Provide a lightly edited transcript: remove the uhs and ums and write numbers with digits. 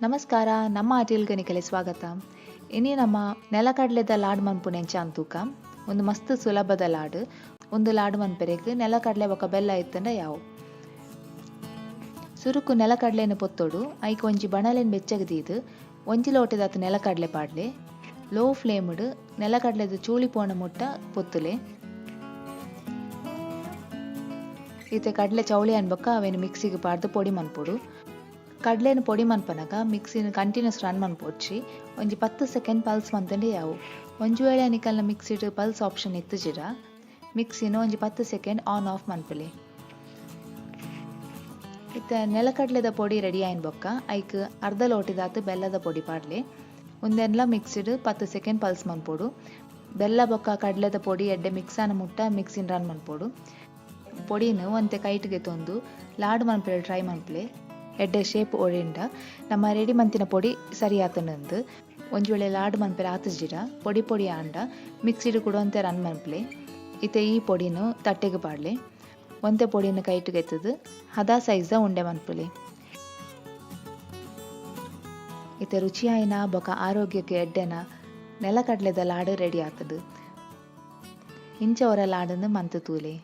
ನಮಸ್ಕಾರ, ನಮ್ಮ ಆಟಿಲ್ಗನಿಕೆಲೆ ಸ್ವಾಗತ. ಇನಿ ನಮ್ಮ ನೆಲಕಡಲೆದ ಲಾಡು ಮನ್ಪುನೆಂಚ ಅಂತೂಕ ಒಂದು ಮಸ್ತ್ ಸುಲಭದ ಲಾಡು. ಒಂದು ಲಾಡು ಮನ್ಪೆರೆಗ್ ನೆಲಕಡಲೆ ಬೊಕ ಬೆಲ್ಲ ಇತ್ತಂಡ ಯಾವು ಸುರುಕು ನೆಲಕಡಲೆನ ಪೊತ್ತೊಡು ಐಕ್ ಒಂಜಿ ಬಣಲೆನ್ ಬೆಚ್ಚಗದೀದು ಒಂಜಿ ಲೋಟದಾತು ನೆಲಕಡಲೆ ಪಾಡ್ಲೆ ಲೋ ಫ್ಲೇಮ್ಡ್ ನೆಲಕಡಲೆದ ಚೂಳಿ ಪೋಣ ಮುಟ್ಟ ಪೊತ್ತುಲೆ ಈತೆ ಕಡಲೆ ಚೌಳಿ ಅನ್ಬೊಕ್ಕ ಅವೇನು ಮಿಕ್ಸಿಗೆ ಪಾಡ್ದು ಪೊಡಿ ಮನ್ಪೊಡು. ಕಡ್ಲೆನ ಪೊಡಿ ಮನ್ಪನಗ ಮಿಕ್ಸಿನ ಕಂಟಿನ್ಯೂಸ್ ರನ್ ಮನ್ಪೊಡ್ಚಿ ಒಂಜಿ 10 ಸೆಕೆಂಡ್ ಪಲ್ಸ್ ಮಂತಂಡೆ ಯಾವು. ಒಂಜಿ ವೇಳೆ ನಿಕಲ್ನ ಮಿಕ್ಸಿಡ್ ಪಲ್ಸ್ ಆಪ್ಷನ್ ಇತ್ತು ಜಿರ ಮಿಕ್ಸಿನ ಒಂಜಿ 10 ಸೆಕೆಂಡ್ ಆನ್ ಆಫ್ ಮನ್ಪಲೆ. ಇತ್ತ ನೆಲಕಡ್ಲೆದ ಪೊಡಿ ರೆಡಿ ಆಯ್ನ ಬೊಕ್ಕ ಐಕ್ ಅರ್ಧ ಲೋಟಿದಾತು ಬೆಲ್ಲದ ಪೊಡಿ ಪಾಡ್ಲೆ ಒಂದೆಲ್ಲ ಮಿಕ್ಸಿಡ್ 10 ಸೆಕೆಂಡ್ ಪಲ್ಸ್ ಮನ್ಪೊಡು. ಬೆಲ್ಲ ಬೊಕ್ಕ ಕಡ್ಲೆದ ಪೊಡಿ ಎಡ್ಡೆ ಮಿಕ್ಸ್ ಆನ ಮುಟ್ಟ ಮಿಕ್ಸಿನ ರನ್ ಮನ್ಪೊಡು. ಪೊಡಿನ ಒಂತೆ ಕೈಟ್ಗೆ ತೊಂದು ಲಾಡು ಮನ್ಪಲೆ ಟ್ರೈ ಮನ್ಪಲೆ ಎಡ್ಡೆ ಶೇಪ್ ಒಡೆಂಡ ನಮ್ಮ ರೆಡಿ ಮಂತಿನ ಪೊಡಿ ಸರಿ ಆತನಂದು ಒಂಜಿ ವೇಳೆ ಲಾಡು ಮನ್ಪೆರೆ ಆತಜಿರ ಪೊಡಿ ಪೊಡಿ ಆಂಡ ಮಿಕ್ಸಿಡ್ ಕೂಡ ಒಂತೆ ರನ್ ಮನ್ಪಲೆ. ಇತ್ತೆ ಈ ಪೊಡಿನು ತಟ್ಟೆಗೆ ಪಾಡ್ಲೆ ಒಂತೆ ಪೊಡಿನ ಕೈಟ್ಗೆ ಎತ್ತದು ಹದ ಸೈಜ್ದ ಉಂಡೆ ಮನ್ಪಲೆ. ಇತ್ತೆ ರುಚಿಯಾಯಿನ ಬೊಕ ಆರೋಗ್ಯಕ್ಕೆ ಎಡ್ಡೆನ ನೆಲಕಡ್ಲೆದ ಲಾಡು ರೆಡಿ ಆತದು. ಇಂಚ ಅವರ ಲಾಡನ್ನು ಮಂತು ತೂಲೆ.